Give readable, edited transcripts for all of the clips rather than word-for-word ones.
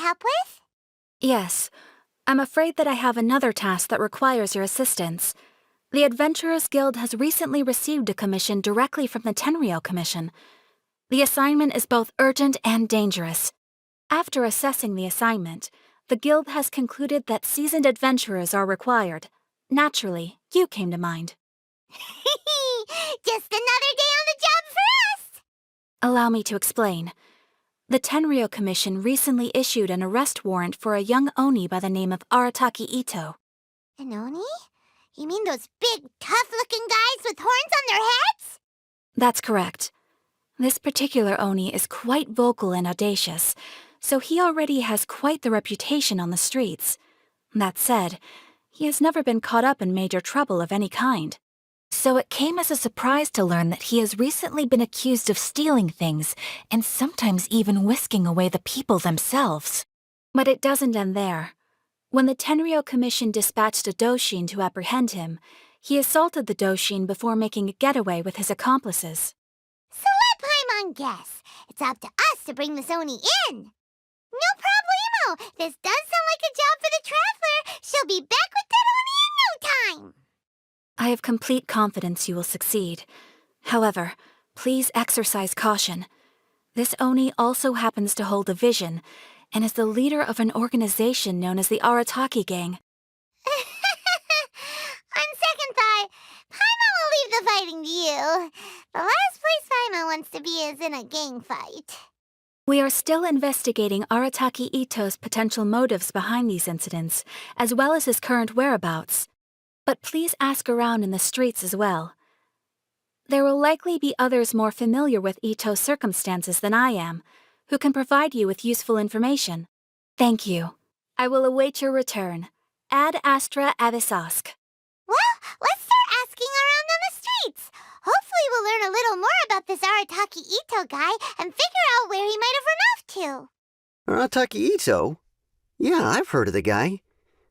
help with? Yes. I'm afraid that I have another task that requires your assistance. The Adventurers Guild has recently received a commission directly from the Tenryou Commission. The assignment is both urgent and dangerous. After assessing the assignment, the Guild has concluded that seasoned adventurers are required. Naturally, you came to mind. Just another day on the job for us! Allow me to explain. The Tenryou Commission recently issued an arrest warrant for a young Oni by the name of Arataki Ito. An Oni? You mean those big, tough-looking guys with horns on their heads? That's correct. This particular Oni is quite vocal and audacious, so he already has quite the reputation on the streets. That said, he has never been caught up in major trouble of any kind. So it came as a surprise to learn that he has recently been accused of stealing things and sometimes even whisking away the people themselves. But it doesn't end there. When the Tenryou Commission dispatched a Doshin to apprehend him, he assaulted the Doshin before making a getaway with his accomplices. So let Paimon guess. It's up to us to bring this Oni in. No problemo. This does sound like a job for the Traveler. She'll be back with that Oni in no time. I have complete confidence you will succeed. However, please exercise caution. This Oni also happens to hold a vision, and is the leader of an organization known as the Arataki Gang. On second thought, Paimon will leave the fighting to you. The last place Paimon wants to be is in a gang fight. We are still investigating Arataki Ito's potential motives behind these incidents, as well as his current whereabouts. But please ask around in the streets as well. There will likely be others more familiar with Ito's circumstances than I am, who can provide you with useful information. Thank you. I will await your return. Ad Astra Avisask. Well, let's start asking around on the streets. Hopefully we'll learn a little more about this Arataki Ito guy and figure out where he might have run off to. Arataki Ito? Yeah, I've heard of the guy.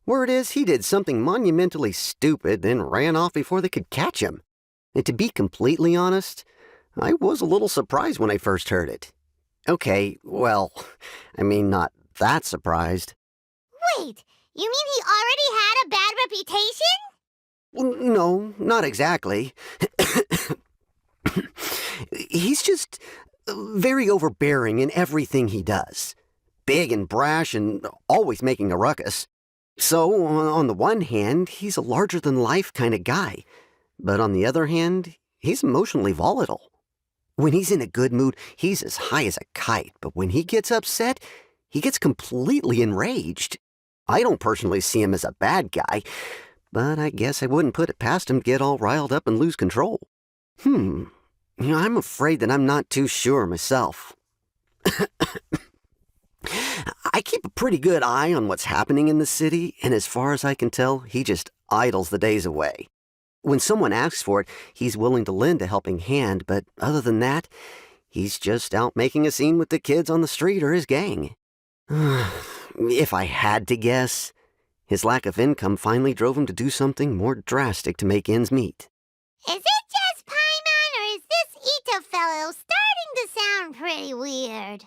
Word is he did something monumentally stupid, then ran off before they could catch him. And to be completely honest, I was a little surprised when I first heard it. Okay, well, I mean, not that surprised. Wait, you mean he already had a bad reputation? No, not exactly. He's just very overbearing in everything he does. Big and brash and always making a ruckus. So, on the one hand, he's a larger-than-life kind of guy. But on the other hand, he's emotionally volatile. When he's in a good mood, he's as high as a kite. But when he gets upset, he gets completely enraged. I don't personally see him as a bad guy, but I guess I wouldn't put it past him to get all riled up and lose control. I'm afraid that I'm not too sure myself. I keep a pretty good eye on what's happening in the city, and as far as I can tell, he just idles the days away. When someone asks for it, he's willing to lend a helping hand, but other than that, he's just out making a scene with the kids on the street or his gang. If I had to guess, his lack of income finally drove him to do something more drastic to make ends meet. Is it just Paimon, or is this Ito fellow starting to sound pretty weird?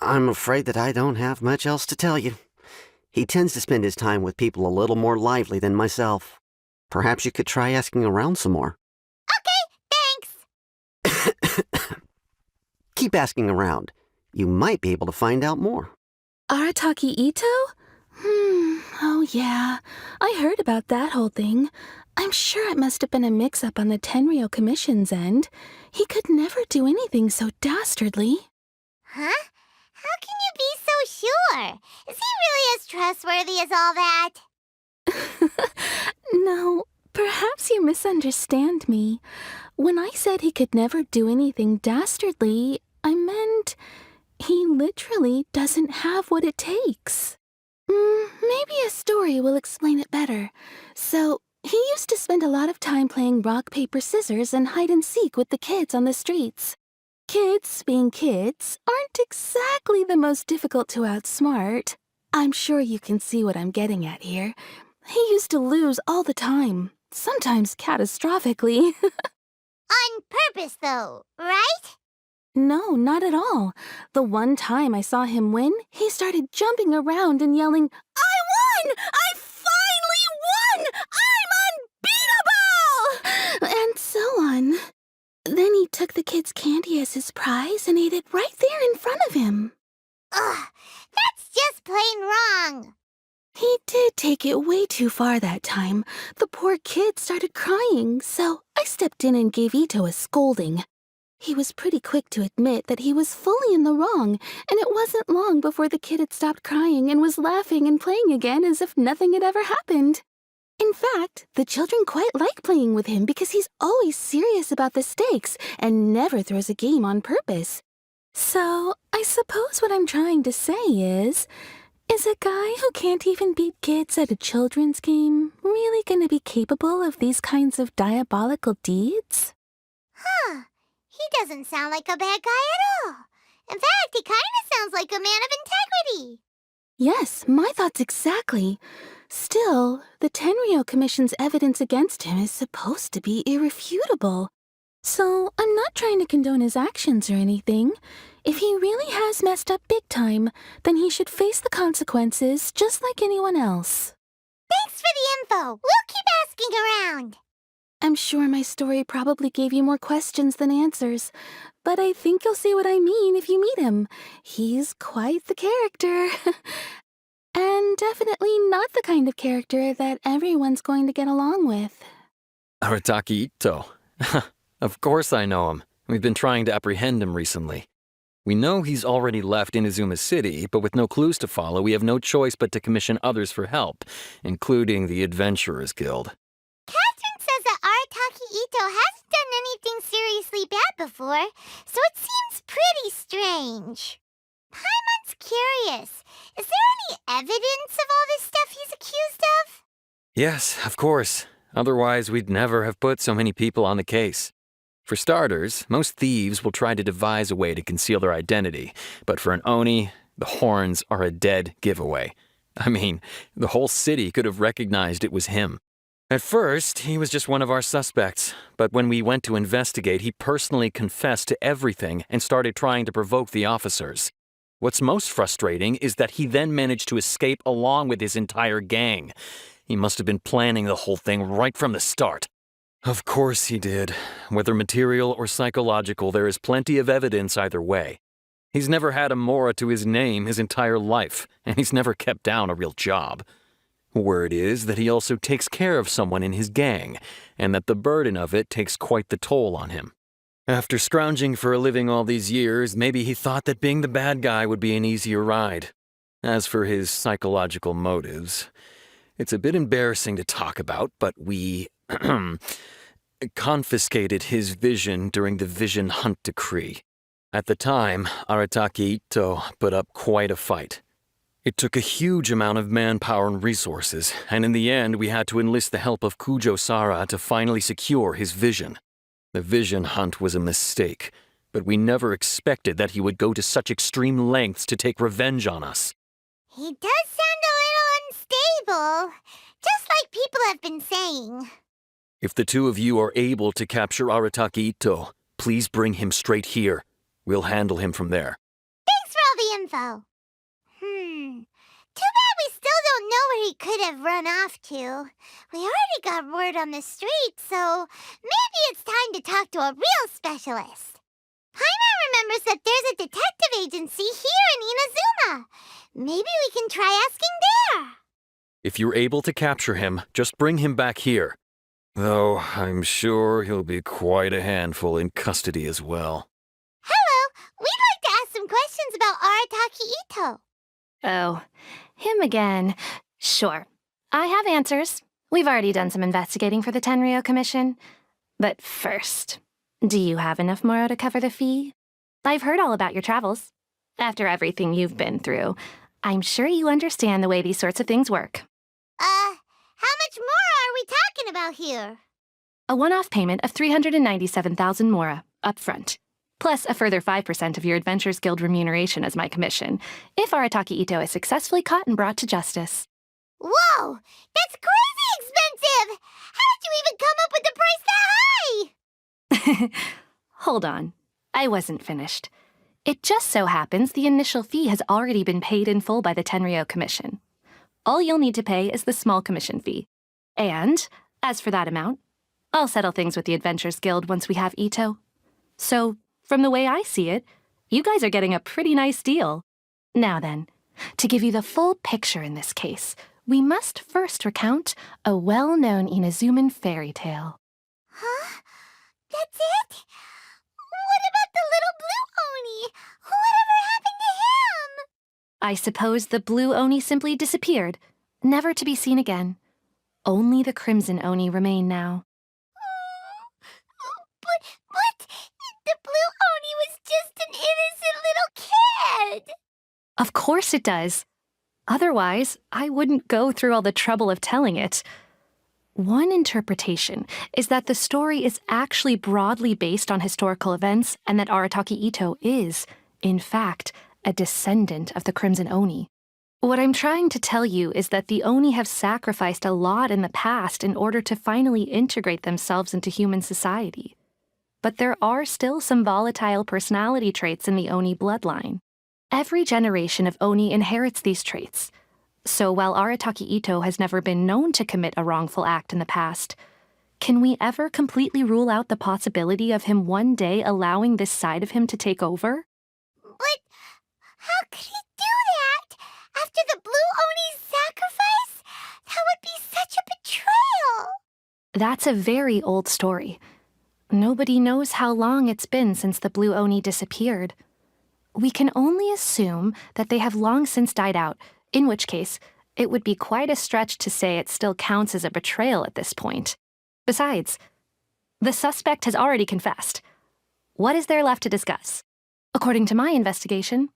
I'm afraid that I don't have much else to tell you. He tends to spend his time with people a little more lively than myself. Perhaps you could try asking around some more. Okay, thanks. Keep asking around. You might be able to find out more. Arataki Ito? Oh yeah. I heard about that whole thing. I'm sure it must have been a mix-up on the Tenryou Commission's end. He could never do anything so dastardly. Huh? How can you be so sure? Is he really as trustworthy as all that? No, perhaps you misunderstand me. When I said he could never do anything dastardly, I meant he literally doesn't have what it takes. Maybe a story will explain it better. So, he used to spend a lot of time playing rock, paper, scissors and hide-and-seek with the kids on the streets. Kids, being kids, aren't exactly the most difficult to outsmart. I'm sure you can see what I'm getting at here. He used to lose all the time, sometimes catastrophically. On purpose, though, right? No, not at all. The one time I saw him win, he started jumping around and yelling, "I won! I finally won! I'm unbeatable!" And so on. Then he took the kid's candy as his prize and ate it right there in front of him. Ugh, that's just plain wrong. He did take it way too far that time. The poor kid started crying, so I stepped in and gave Ito a scolding. He was pretty quick to admit that he was fully in the wrong, and it wasn't long before the kid had stopped crying and was laughing and playing again as if nothing had ever happened. In fact, the children quite like playing with him because he's always serious about the stakes and never throws a game on purpose. So, I suppose what I'm trying to say is a guy who can't even beat kids at a children's game really gonna be capable of these kinds of diabolical deeds? Huh. He doesn't sound like a bad guy at all. In fact, he kind of sounds like a man of integrity. Yes, my thoughts exactly. Still, the Tenryou Commission's evidence against him is supposed to be irrefutable. So, I'm not trying to condone his actions or anything. If he really has messed up big time, then he should face the consequences just like anyone else. Thanks for the info. We'll keep asking around. I'm sure my story probably gave you more questions than answers, but I think you'll see what I mean if you meet him. He's quite the character. And definitely not the kind of character that everyone's going to get along with. Arataki Ito. Of course I know him. We've been trying to apprehend him recently. We know he's already left Inazuma City, but with no clues to follow, we have no choice but to commission others for help, including the Adventurers Guild. Catherine says that Arataki Ito hasn't done anything seriously bad before, so it seems pretty strange. Paimon's curious. Is there any evidence of all this stuff he's accused of? Yes, of course. Otherwise, we'd never have put so many people on the case. For starters, most thieves will try to devise a way to conceal their identity, but for an Oni, the horns are a dead giveaway. I mean, the whole city could have recognized it was him. At first, he was just one of our suspects, but when we went to investigate, he personally confessed to everything and started trying to provoke the officers. What's most frustrating is that he then managed to escape along with his entire gang. He must have been planning the whole thing right from the start. Of course he did. Whether material or psychological, there is plenty of evidence either way. He's never had a Mora to his name his entire life, and he's never kept down a real job. Word is that he also takes care of someone in his gang, and that the burden of it takes quite the toll on him. After scrounging for a living all these years, maybe he thought that being the bad guy would be an easier ride. As for his psychological motives, it's a bit embarrassing to talk about, but we confiscated his vision during the Vision Hunt Decree. At the time, Arataki Ito put up quite a fight. It took a huge amount of manpower and resources, and in the end we had to enlist the help of Kujo Sara to finally secure his vision. The Vision Hunt was a mistake, but we never expected that he would go to such extreme lengths to take revenge on us. He does sound a little unstable, just like people have been saying. If the two of you are able to capture Arataki Ito, please bring him straight here. We'll handle him from there. Thanks for all the info. Too bad we still don't know where he could have run off to. We already got word on the street, so maybe it's time to talk to a real specialist. Paimon remembers that there's a detective agency here in Inazuma. Maybe we can try asking there. If you're able to capture him, just bring him back here. Though I'm sure he'll be quite a handful in custody as well. Hello, we'd like to ask some questions about Arataki Ito. Oh, him again. Sure. I have answers. We've already done some investigating for the Tenryou Commission. But first, do you have enough Moro to cover the fee? I've heard all about your travels. After everything you've been through, I'm sure you understand the way these sorts of things work. How much more are we talking about here? A one-off payment of 397,000 Mora, up front. Plus a further 5% of your Adventurers Guild remuneration as my commission, if Arataki Ito is successfully caught and brought to justice. Whoa! That's crazy expensive! How did you even come up with the price that high? Hold on. I wasn't finished. It just so happens the initial fee has already been paid in full by the Tenryou Commission. All you'll need to pay is the small commission fee. And, as for that amount, I'll settle things with the Adventurers Guild once we have Ito. So, from the way I see it, you guys are getting a pretty nice deal. Now then, to give you the full picture in this case, we must first recount a well-known Inazuman fairy tale. Huh? That's it? What about the little blue Oni? Whatever happened to him? I suppose the blue Oni simply disappeared, never to be seen again. Only the crimson Oni remain now. But the blue Oni was just an innocent little kid. Of course it does. Otherwise, I wouldn't go through all the trouble of telling it. One interpretation is that the story is actually broadly based on historical events and that Arataki Ito is, in fact, a descendant of the Crimson Oni. What I'm trying to tell you is that the Oni have sacrificed a lot in the past in order to finally integrate themselves into human society. But there are still some volatile personality traits in the Oni bloodline. Every generation of Oni inherits these traits. So while Arataki Ito has never been known to commit a wrongful act in the past, can we ever completely rule out the possibility of him one day allowing this side of him to take over? But how could he do that? After the blue Oni's sacrifice? That would be such a betrayal. That's a very old story. Nobody knows how long it's been since the blue Oni disappeared. We can only assume that they have long since died out, in which case, it would be quite a stretch to say it still counts as a betrayal at this point. Besides, the suspect has already confessed. What is there left to discuss? According to my investigation,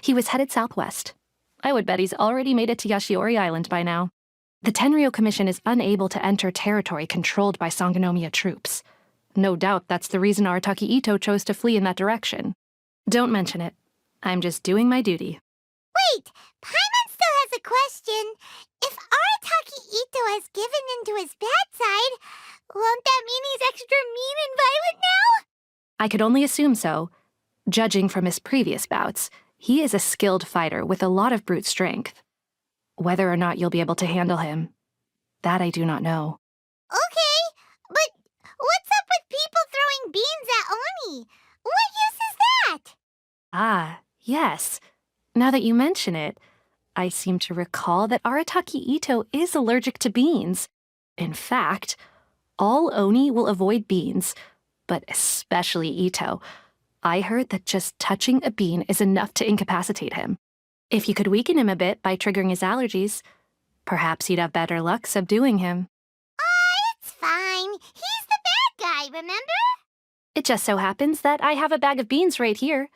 he was headed southwest. I would bet he's already made it to Yashiori Island by now. The Tenryou Commission is unable to enter territory controlled by Sangonomiya troops. No doubt that's the reason Arataki Ito chose to flee in that direction. Don't mention it. I'm just doing my duty. Wait, Paimon still has a question. If Arataki Ito has given into his bad side, won't that mean he's extra mean and violent now? I could only assume so. Judging from his previous bouts, he is a skilled fighter with a lot of brute strength. Whether or not you'll be able to handle him, that I do not know. Okay, but what's up with people throwing beans at Oni? What use is that? Ah, yes. Now that you mention it, I seem to recall that Arataki Ito is allergic to beans. In fact, all Oni will avoid beans, but especially Ito. I heard that just touching a bean is enough to incapacitate him. If you could weaken him a bit by triggering his allergies, perhaps you'd have better luck subduing him. It's fine. He's the bad guy, remember? It just so happens that I have a bag of beans right here.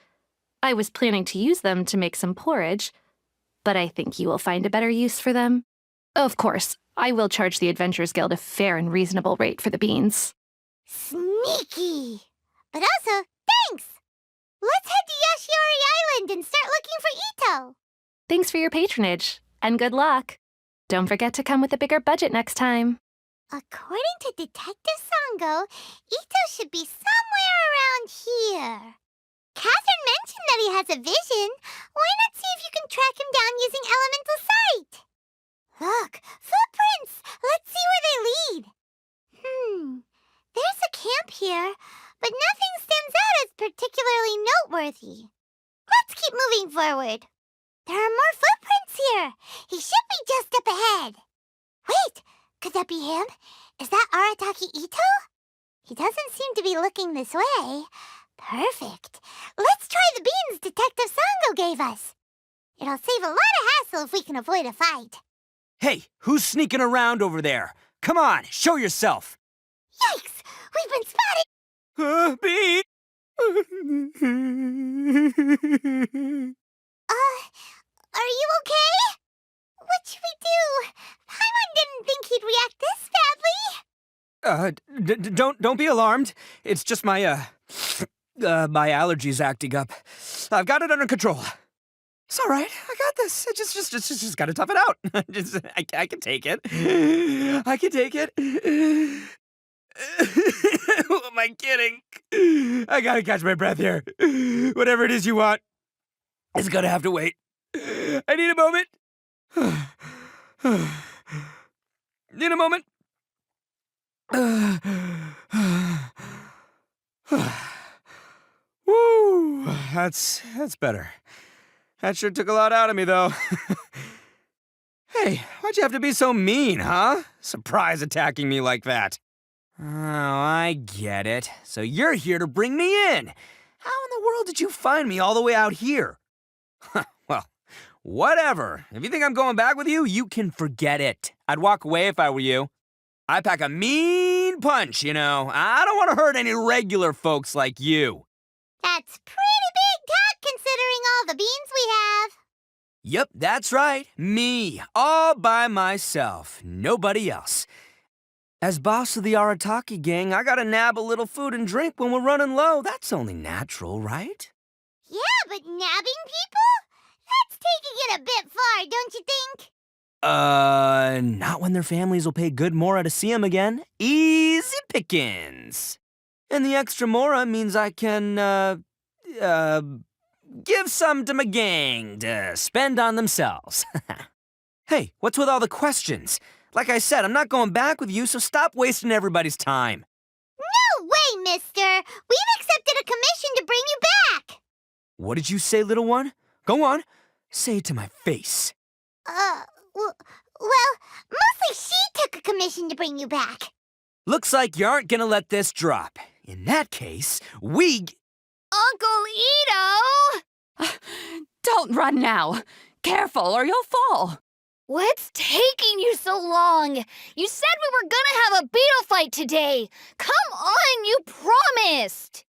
I was planning to use them to make some porridge, but I think you will find a better use for them. Of course, I will charge the Adventurers Guild a fair and reasonable rate for the beans. Sneaky. But also, thanks. Let's head to Yashiori Island and start looking for Ito. Thanks for your patronage, and good luck. Don't forget to come with a bigger budget next time. According to Detective Sango, Ito should be somewhere around here. Catherine mentioned that he has a vision. Why not see if you can track him down using elemental sight? Look, footprints! Let's see where they lead. There's a camp here, but nothing stands out as particularly noteworthy. Let's keep moving forward. There are more footprints here. He should be just up ahead. Wait, could that be him? Is that Arataki Ito? He doesn't seem to be looking this way. Perfect. Let's try the beans Detective Sango gave us. It'll save a lot of hassle if we can avoid a fight. Hey, who's sneaking around over there? Come on, show yourself. Yikes! We've been spotted! Bee! Are you okay? What should we do? Paimon didn't think he'd react this badly. Don't be alarmed. It's just my my allergies acting up. I've got it under control. It's all right. I got this. I just gotta tough it out. I can take it. I can take it. Who am I kidding? I gotta catch my breath here. Whatever it is you want, it's gonna have to wait. I need a moment. Need a moment. Woo, that's better. That sure took a lot out of me, though. Hey, why'd you have to be so mean, huh? Surprise attacking me like that. Oh, I get it. So you're here to bring me in. How in the world did you find me all the way out here? Well, whatever. If you think I'm going back with you, you can forget it. I'd walk away if I were you. I pack a mean punch, you know. I don't want to hurt any regular folks like you. That's pretty big talk considering all the beans we have. Yep, that's right. Me, all by myself. Nobody else. As boss of the Arataki gang, I gotta nab a little food and drink when we're running low. That's only natural, right? Yeah, but nabbing people? That's taking it a bit far, don't you think? Not when their families will pay good mora to see 'em again. Easy pickings. And the extra mora means I can, give some to my gang to spend on themselves. Hey, what's with all the questions? Like I said, I'm not going back with you, so stop wasting everybody's time. No way, mister! We've accepted a commission to bring you back! What did you say, little one? Go on. Say it to my face. Well, mostly she took a commission to bring you back. Looks like you aren't gonna let this drop. In that case, Uncle Ito! Don't run now. Careful or you'll fall. What's taking you so long? You said we were gonna have a beetle fight today. Come on, you promised.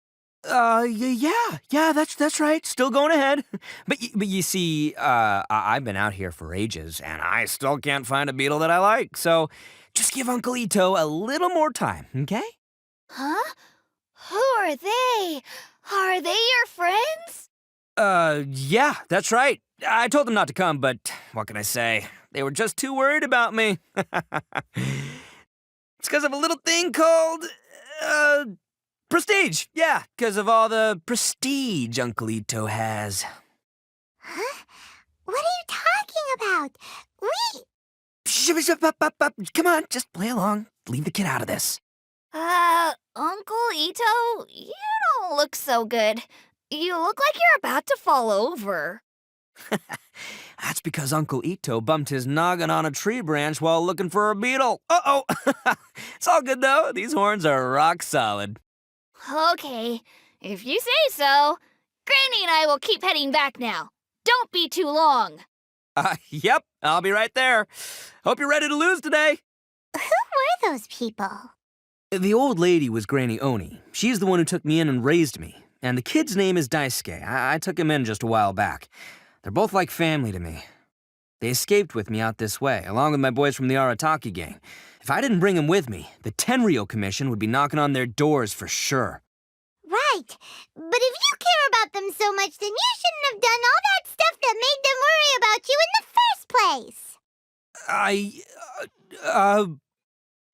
Yeah, that's right. Still going ahead. But you see, I've been out here for ages, and I still can't find a beetle that I like. So just give Uncle Ito a little more time, okay? Huh? Who are they? Are they your friends? Yeah, that's right. I told them not to come, but what can I say? They were just too worried about me. It's because of a little thing called, prestige. Yeah, because of all the prestige Uncle Ito has. Huh? What are you talking about? Come on, just play along. Leave the kid out of this. Uncle Ito, you don't look so good. You look like you're about to fall over. That's because Uncle Ito bumped his noggin on a tree branch while looking for a beetle. Uh-oh! It's all good, though. These horns are rock solid. Okay, if you say so. Granny and I will keep heading back now. Don't be too long. Yep, I'll be right there. Hope you're ready to lose today. Who were those people? The old lady was Granny Oni. She's the one who took me in and raised me. And the kid's name is Daisuke. I took him in just a while back. They're both like family to me. They escaped with me out this way, along with my boys from the Arataki gang. If I didn't bring them with me, the Tenryou Commission would be knocking on their doors for sure. Right. But if you care about them so much, then you shouldn't have done all that stuff that made them worry about you in the first place.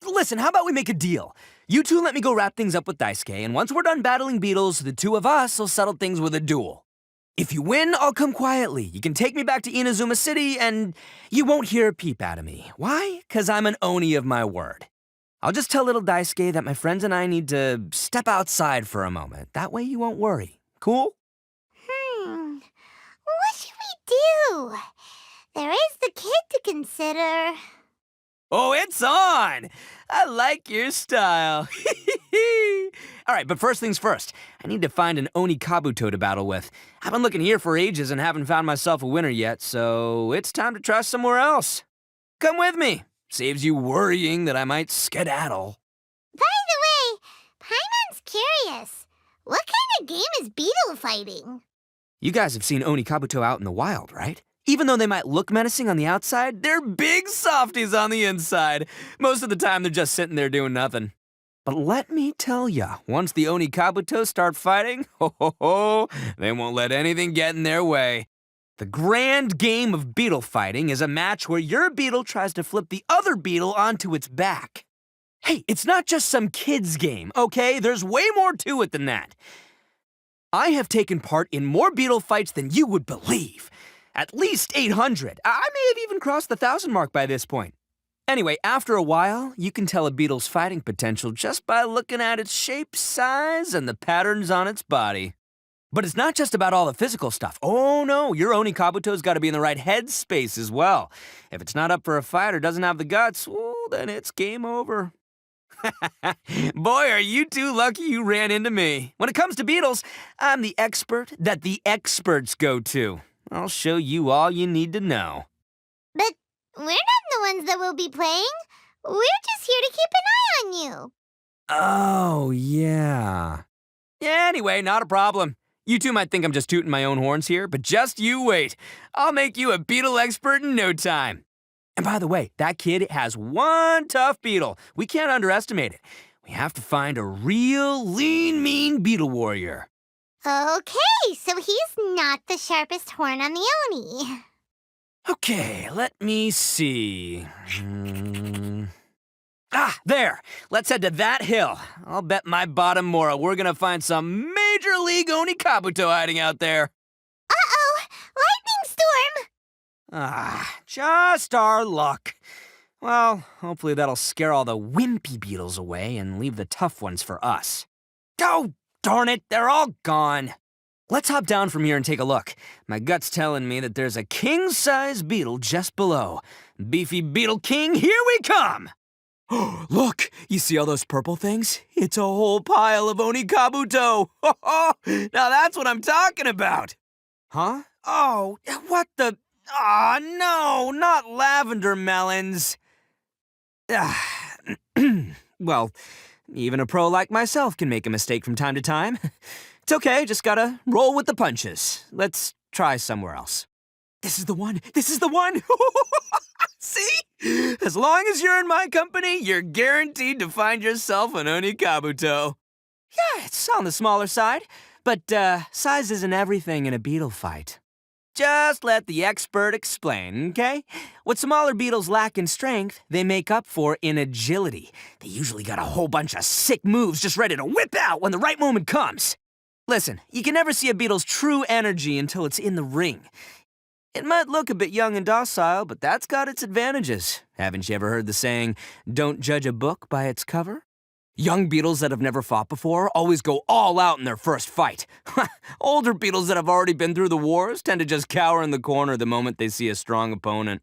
Listen, how about we make a deal? You two let me go wrap things up with Daisuke, and once we're done battling beetles, the two of us will settle things with a duel. If you win, I'll come quietly. You can take me back to Inazuma City, and you won't hear a peep out of me. Why? 'Cause I'm an Oni of my word. I'll just tell little Daisuke that my friends and I need to step outside for a moment. That way you won't worry. Cool? What should we do? There is the kid to consider. Oh, it's on! I like your style. All right, but first things first. I need to find an Oni Kabuto to battle with. I've been looking here for ages and haven't found myself a winner yet, so it's time to try somewhere else. Come with me. Saves you worrying that I might skedaddle. By the way, Paimon's curious. What kind of game is beetle fighting? You guys have seen Oni Kabuto out in the wild, right? Even though they might look menacing on the outside, they're big softies on the inside. Most of the time, they're just sitting there doing nothing. But let me tell ya, once the Oni Kabuto start fighting, they won't let anything get in their way. The grand game of beetle fighting is a match where your beetle tries to flip the other beetle onto its back. Hey, it's not just some kid's game, okay? There's way more to it than that. I have taken part in more beetle fights than you would believe. At least 800. I may have even crossed the 1,000 mark by this point. Anyway, after a while, you can tell a beetle's fighting potential just by looking at its shape, size, and the patterns on its body. But it's not just about all the physical stuff. Oh no, your Oni Kabuto's got to be in the right headspace as well. If it's not up for a fight or doesn't have the guts, well, then it's game over. Boy, are you two lucky you ran into me. When it comes to beetles, I'm the expert that the experts go to. I'll show you all you need to know. But we're not the ones that will be playing. We're just here to keep an eye on you. Oh, yeah. Anyway, not a problem. You two might think I'm just tooting my own horns here, but just you wait. I'll make you a beetle expert in no time. And by the way, that kid has one tough beetle. We can't underestimate it. We have to find a real lean, mean beetle warrior. Okay, so he's not the sharpest horn on the Oni. Okay, let me see. There. Let's head to that hill. I'll bet my bottom Mora we're gonna find some Major League Oni Kabuto hiding out there. Uh-oh, lightning storm! Just our luck. Well, hopefully that'll scare all the wimpy beetles away and leave the tough ones for us. Oh, darn it, they're all gone. Let's hop down from here and take a look. My gut's telling me that there's a king-size beetle just below. Beefy Beetle King, here we come! Look, you see all those purple things? It's a whole pile of Oni Kabuto! Now that's what I'm talking about! Huh? Oh, what the... Aw, no, not lavender melons. Well, even a pro like myself can make a mistake from time to time. It's okay, just gotta roll with the punches. Let's try somewhere else. This is the one! This is the one! See? As long as you're in my company, you're guaranteed to find yourself an Oni Kabuto. Yeah, it's on the smaller side, but size isn't everything in a beetle fight. Just let the expert explain, okay? What smaller beetles lack in strength, they make up for in agility. They usually got a whole bunch of sick moves just ready to whip out when the right moment comes. Listen, you can never see a beetle's true energy until it's in the ring. It might look a bit young and docile, but that's got its advantages. Haven't you ever heard the saying, don't judge a book by its cover? Young beetles that have never fought before always go all out in their first fight. Older beetles that have already been through the wars tend to just cower in the corner the moment they see a strong opponent.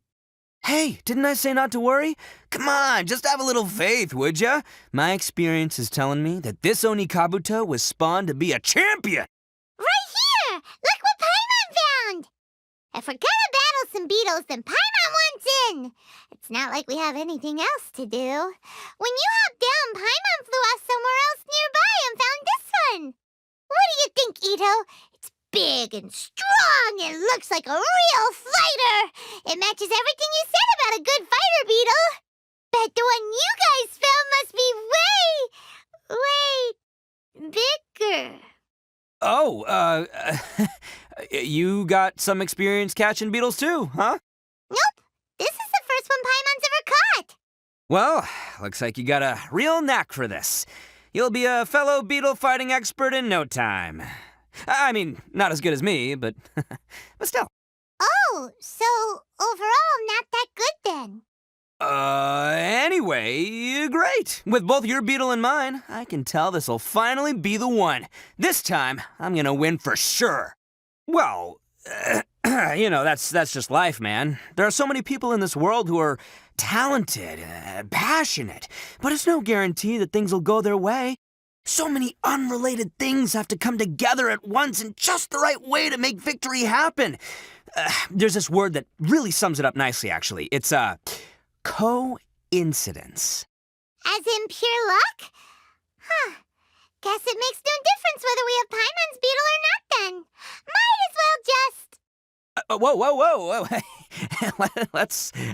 Hey, didn't I say not to worry? Come on, just have a little faith, would ya? My experience is telling me that this Oni Kabuto was spawned to be a champion. Right here! Look what Paimon found! If we're gonna battle some beetles, then Paimon wants in! It's not like we have anything else to do. When you hopped down, Paimon flew off somewhere else nearby and found this one! What do you think, Ito? It's big and strong and looks like a real fighter! It matches everything you said about a good fighter beetle! Bet the one you guys found must be way bigger. Oh, you got some experience catching beetles too, huh? Nope. This is the first one Paimon's ever caught. Well, looks like you got a real knack for this. You'll be a fellow beetle fighting expert in no time. I mean, not as good as me, but still. Oh, so overall not that good then. Anyway, great. With both your beetle and mine, I can tell this'll finally be the one. This time, I'm gonna win for sure. Well, that's just life, man. There are so many people in this world who are talented, passionate, but it's no guarantee that things will go their way. So many unrelated things have to come together at once in just the right way to make victory happen. There's this word that really sums it up nicely, actually. It's, coincidence. As in pure luck? Huh. Guess it makes no difference whether we have Paimon's beetle or not then. Might as well just... Whoa.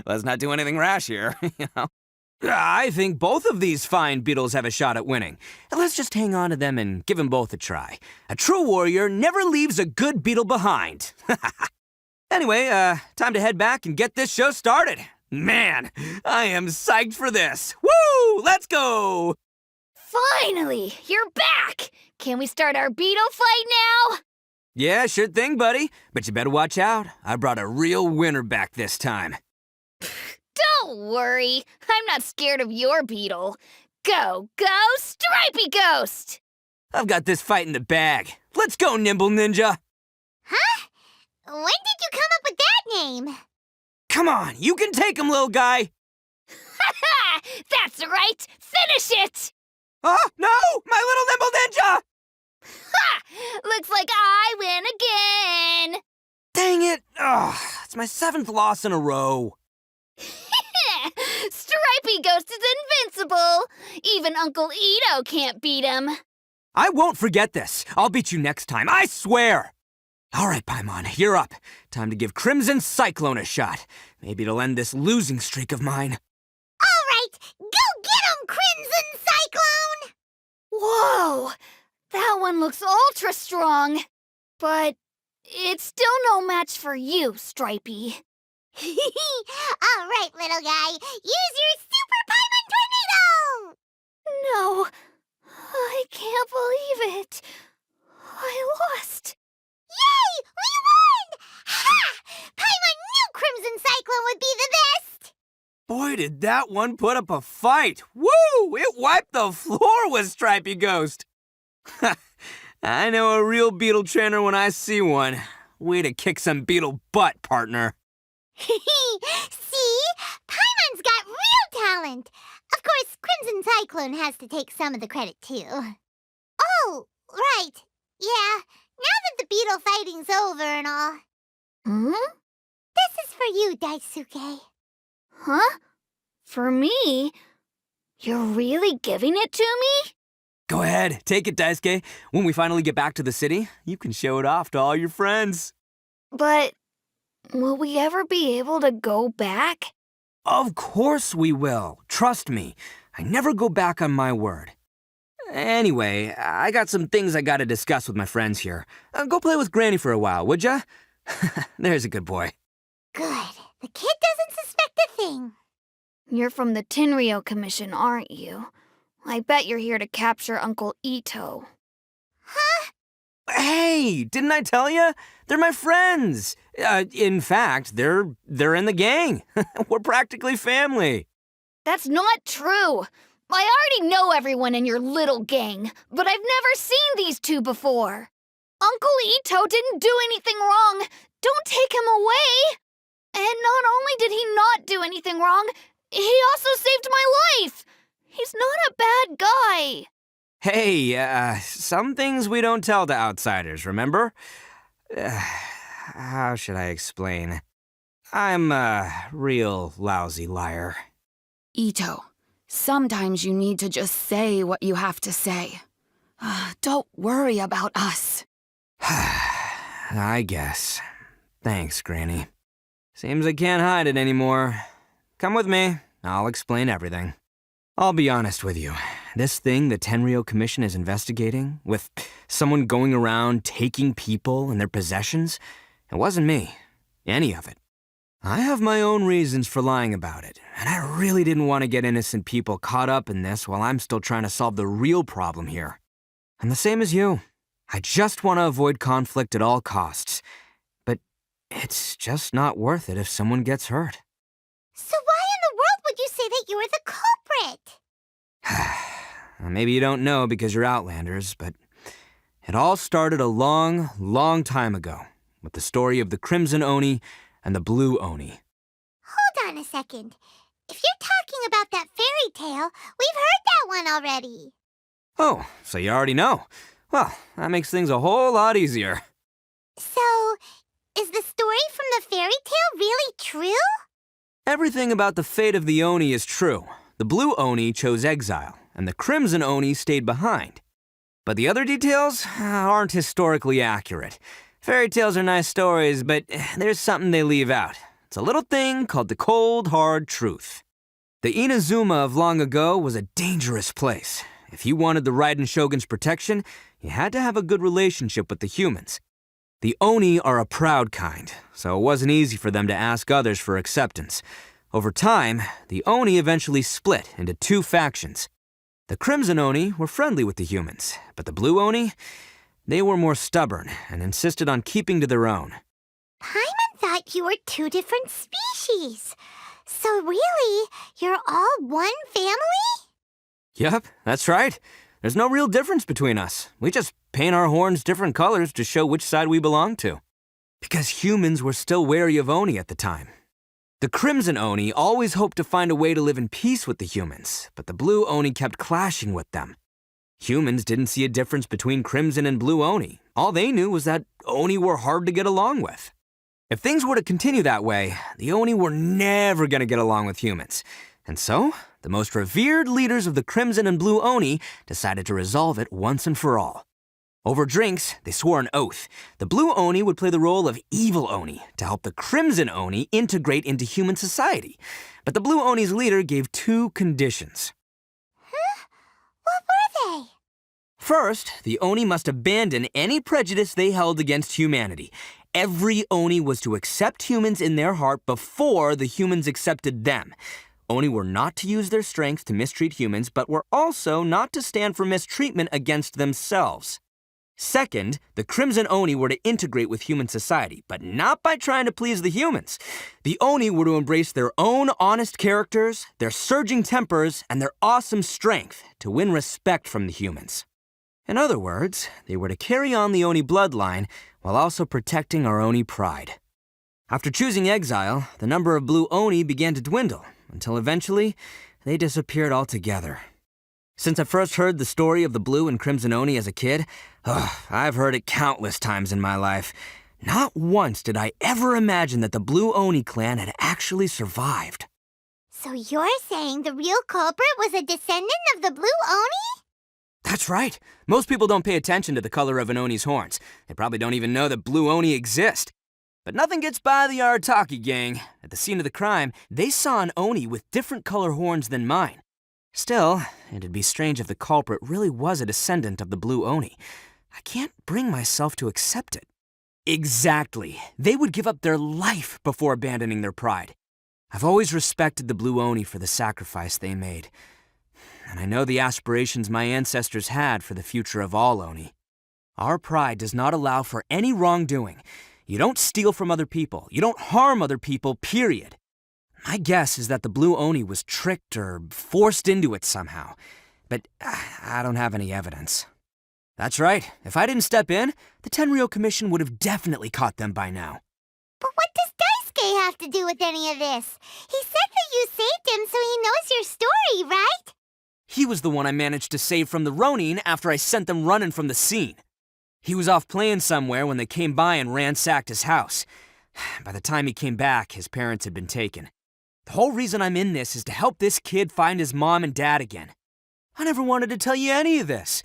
Let's not do anything rash here, you know. I think both of these fine beetles have a shot at winning. Let's just hang on to them and give them both a try. A true warrior never leaves a good beetle behind. Anyway, time to head back and get this show started. Man, I am psyched for this. Woo! Let's go! Finally, you're back! Can we start our beetle fight now? Yeah, sure thing, buddy. But you better watch out. I brought a real winner back this time. Don't worry, I'm not scared of your beetle. Go, Stripey Ghost! I've got this fight in the bag. Let's go, Nimble Ninja. Huh? When did you come up with that name? Come on, you can take him, little guy. Ha! That's right! Finish it! Oh, no! My little Nimble Ninja! Ha! Looks like I win again! Dang it! Ugh, it's my 7th loss in a row. Stripey Ghost is invincible! Even Uncle Ito can't beat him. I won't forget this. I'll beat you next time, I swear! All right, Paimon, you're up. Time to give Crimson Cyclone a shot. Maybe it'll end this losing streak of mine. All right, go get 'em, Crimson Cyclone! Whoa! That one looks ultra strong. But it's still no match for you, Stripey. All right, little guy, use your Super Paimon Tornado! No, I can't believe it. I lost. Yay! We won! Ha! Paimon knew Crimson Cyclone would be the best! Boy, did that one put up a fight. Woo! It wiped the floor with Stripey Ghost. I know a real beetle trainer when I see one. Way to kick some beetle butt, partner. See? Paimon's got real talent. Of course, Crimson Cyclone has to take some of the credit, too. Oh, right. Yeah, now that the beetle fighting's over and all. Hmm? This is for you, Daisuke. Huh? For me? You're really giving it to me? Go ahead, take it, Daisuke. When we finally get back to the city, you can show it off to all your friends. But will we ever be able to go back? Of course we will. Trust me. I never go back on my word. Anyway, I got some things I gotta discuss with my friends here. Go play with Granny for a while, would ya? There's a good boy. Good. The kid doesn't suspect a thing. You're from the Tenryou Commission, aren't you? I bet you're here to capture Uncle Ito. Huh? Hey, didn't I tell ya? They're my friends. In fact, they're in the gang. We're practically family. That's not true. I already know everyone in your little gang, but I've never seen these two before. Uncle Ito didn't do anything wrong. Don't take him away. And not only did he not do anything wrong, he also saved my life. He's not a bad guy. Hey, some things we don't tell to outsiders, remember? How should I explain? I'm a real lousy liar. Ito, sometimes you need to just say what you have to say. Don't worry about us. I guess. Thanks, Granny. Seems I can't hide it anymore. Come with me. I'll explain everything. I'll be honest with you. This thing the Tenryou Commission is investigating, with someone going around taking people and their possessions, it wasn't me. Any of it. I have my own reasons for lying about it, and I really didn't want to get innocent people caught up in this while I'm still trying to solve the real problem here. I'm the same as you. I just want to avoid conflict at all costs. But it's just not worth it if someone gets hurt. So why in the world would you say that you were the culprit? Maybe you don't know because you're Outlanders, but it all started a long, long time ago with the story of the Crimson Oni and the Blue Oni. Hold on a second. If you're talking about that fairy tale, we've heard that one already. Oh, so you already know. Well, that makes things a whole lot easier. So, is the story from the fairy tale really true? Everything about the fate of the Oni is true. The Blue Oni chose exile, and the Crimson Oni stayed behind. But the other details aren't historically accurate. Fairy tales are nice stories, but there's something they leave out. It's a little thing called the cold, hard truth. The Inazuma of long ago was a dangerous place. If you wanted the Raiden Shogun's protection, you had to have a good relationship with the humans. The Oni are a proud kind, so it wasn't easy for them to ask others for acceptance. Over time, the Oni eventually split into two factions. The Crimson Oni were friendly with the humans, but the Blue Oni, they were more stubborn and insisted on keeping to their own. Paimon thought you were two different species. So really, you're all one family? Yep, that's right. There's no real difference between us. We just paint our horns different colors to show which side we belong to. Because humans were still wary of Oni at the time. The Crimson Oni always hoped to find a way to live in peace with the humans, but the Blue Oni kept clashing with them. Humans didn't see a difference between Crimson and Blue Oni. All they knew was that Oni were hard to get along with. If things were to continue that way, the Oni were never going to get along with humans. And so, the most revered leaders of the Crimson and Blue Oni decided to resolve it once and for all. Over drinks, they swore an oath. The Blue Oni would play the role of evil Oni to help the Crimson Oni integrate into human society. But the Blue Oni's leader gave two conditions. Huh? What were they? First, the Oni must abandon any prejudice they held against humanity. Every Oni was to accept humans in their heart before the humans accepted them. Oni were not to use their strength to mistreat humans, but were also not to stand for mistreatment against themselves. Second, the Crimson Oni were to integrate with human society, but not by trying to please the humans. The Oni were to embrace their own honest characters, their surging tempers, and their awesome strength to win respect from the humans. In other words, they were to carry on the Oni bloodline while also protecting our Oni pride. After choosing exile, the number of Blue Oni began to dwindle, until eventually, they disappeared altogether. Since I first heard the story of the Blue and Crimson Oni as a kid, I've heard it countless times in my life. Not once did I ever imagine that the Blue Oni clan had actually survived. So you're saying the real culprit was a descendant of the Blue Oni? That's right. Most people don't pay attention to the color of an Oni's horns. They probably don't even know that Blue Oni exist. But nothing gets by the Arataki gang. At the scene of the crime, they saw an Oni with different color horns than mine. Still, it'd be strange if the culprit really was a descendant of the Blue Oni. I can't bring myself to accept it. Exactly. They would give up their life before abandoning their pride. I've always respected the Blue Oni for the sacrifice they made. And I know the aspirations my ancestors had for the future of all Oni. Our pride does not allow for any wrongdoing. You don't steal from other people. You don't harm other people, period. My guess is that the Blue Oni was tricked or forced into it somehow. But I don't have any evidence. That's right. If I didn't step in, the Tenryou Commission would have definitely caught them by now. But what does Daisuke have to do with any of this? He said that you saved him so he knows your story, right? He was the one I managed to save from the Ronin after I sent them running from the scene. He was off playing somewhere when they came by and ransacked his house. By the time he came back, his parents had been taken. The whole reason I'm in this is to help this kid find his mom and dad again. I never wanted to tell you any of this.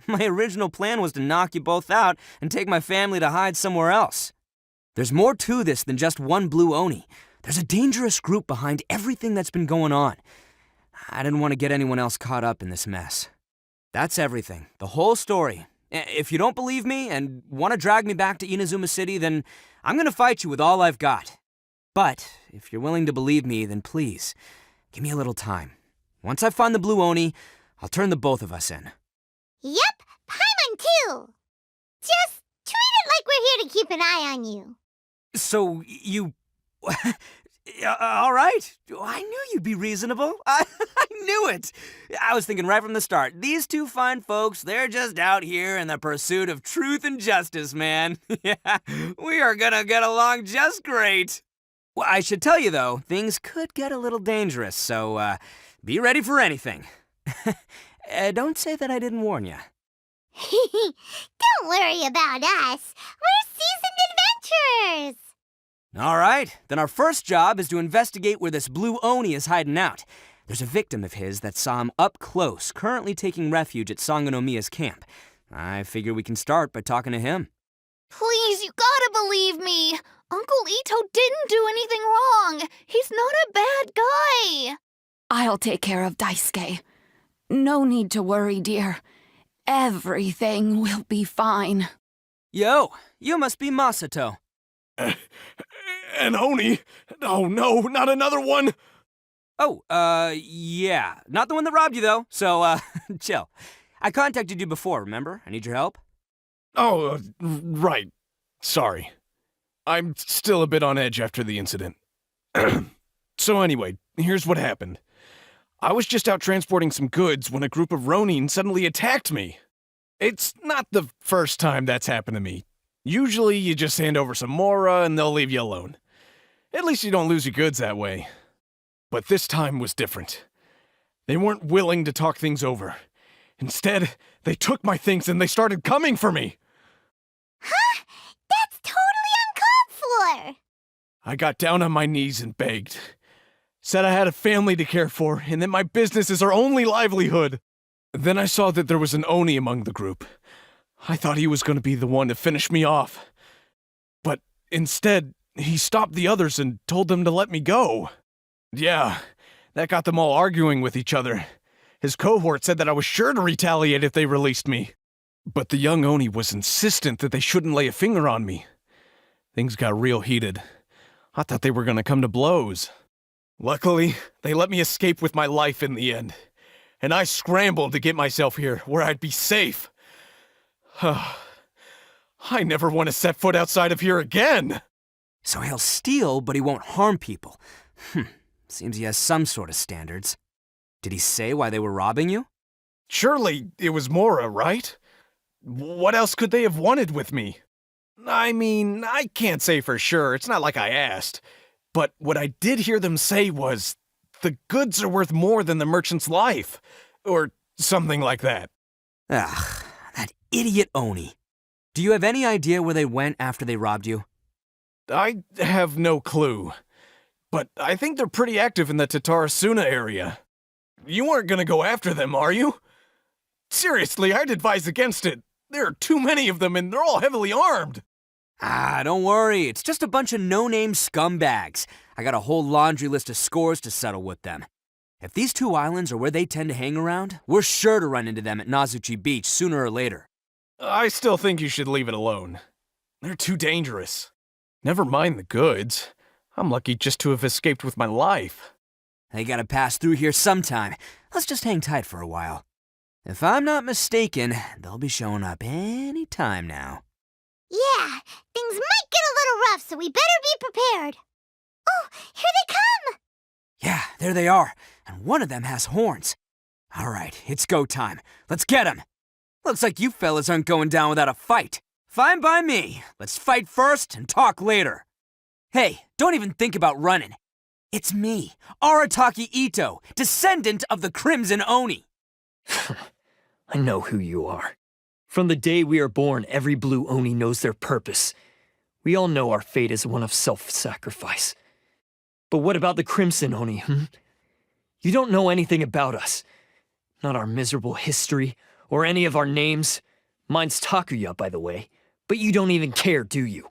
My original plan was to knock you both out and take my family to hide somewhere else. There's more to this than just one Blue Oni. There's a dangerous group behind everything that's been going on. I didn't want to get anyone else caught up in this mess. That's everything. The whole story. If you don't believe me and want to drag me back to Inazuma City, then I'm going to fight you with all I've got. But if you're willing to believe me, then please, give me a little time. Once I find the Blue Oni, I'll turn the both of us in. Yep, Paimon too. Just treat it like we're here to keep an eye on you. So, you... all right. I knew you'd be reasonable. I knew it. I was thinking right from the start, these two fine folks, they're just out here in the pursuit of truth and justice, man. Yeah, we are gonna get along just great. Well, I should tell you, though, things could get a little dangerous, so be ready for anything. Don't say that I didn't warn you. Don't worry about us. We're seasoned adventurers. All right, then our first job is to investigate where this Blue Oni is hiding out. There's a victim of his that saw him up close, currently taking refuge at Sangonomiya's camp. I figure we can start by talking to him. Please, you gotta believe me. Uncle Ito didn't do anything wrong. He's not a bad guy. I'll take care of Daisuke. No need to worry, dear. Everything will be fine. Yo, you must be Masato. An Oni? Oh no, not another one! Oh, yeah. Not the one that robbed you, though, so, chill. I contacted you before, remember? I need your help. Oh, right. Sorry. I'm still a bit on edge after the incident. So anyway, here's what happened. I was just out transporting some goods when a group of Ronin suddenly attacked me. It's not the first time that's happened to me. Usually you just hand over some mora and they'll leave you alone. At least you don't lose your goods that way. But this time was different. They weren't willing to talk things over. Instead, they took my things and they started coming for me. Huh? That's totally uncalled for! I got down on my knees and begged. Said I had a family to care for and that my business is our only livelihood. Then I saw that there was an Oni among the group. I thought he was going to be the one to finish me off. But instead, he stopped the others and told them to let me go. Yeah, that got them all arguing with each other. His cohort said that I was sure to retaliate if they released me. But the young Oni was insistent that they shouldn't lay a finger on me. Things got real heated. I thought they were going to come to blows. Luckily, they let me escape with my life in the end. And I scrambled to get myself here, where I'd be safe. I never want to set foot outside of here again! So he'll steal, but he won't harm people. Seems he has some sort of standards. Did he say why they were robbing you? Surely it was Mora, right? What else could they have wanted with me? I mean, I can't say for sure, it's not like I asked. But what I did hear them say was, the goods are worth more than the merchant's life. Or something like that. Ugh, that idiot Oni. Do you have any idea where they went after they robbed you? I have no clue. But I think they're pretty active in the Tatarasuna area. You aren't gonna go after them, are you? Seriously, I'd advise against it. There are too many of them and they're all heavily armed. Don't worry. It's just a bunch of no-name scumbags. I got a whole laundry list of scores to settle with them. If these two islands are where they tend to hang around, we're sure to run into them at Nazuchi Beach sooner or later. I still think you should leave it alone. They're too dangerous. Never mind the goods. I'm lucky just to have escaped with my life. They gotta pass through here sometime. Let's just hang tight for a while. If I'm not mistaken, they'll be showing up any time now. Yeah, things might get a little rough, so we better be prepared. Oh, here they come! Yeah, there they are, and one of them has horns. All right, it's go time. Let's get him. Looks like you fellas aren't going down without a fight. Fine by me. Let's fight first and talk later. Hey, don't even think about running. It's me, Arataki Ito, descendant of the Crimson Oni. I know who you are. From the day we are born, every blue Oni knows their purpose. We all know our fate is one of self-sacrifice. But what about the Crimson Oni, You don't know anything about us. Not our miserable history, or any of our names. Mine's Takuya, by the way. But you don't even care, do you?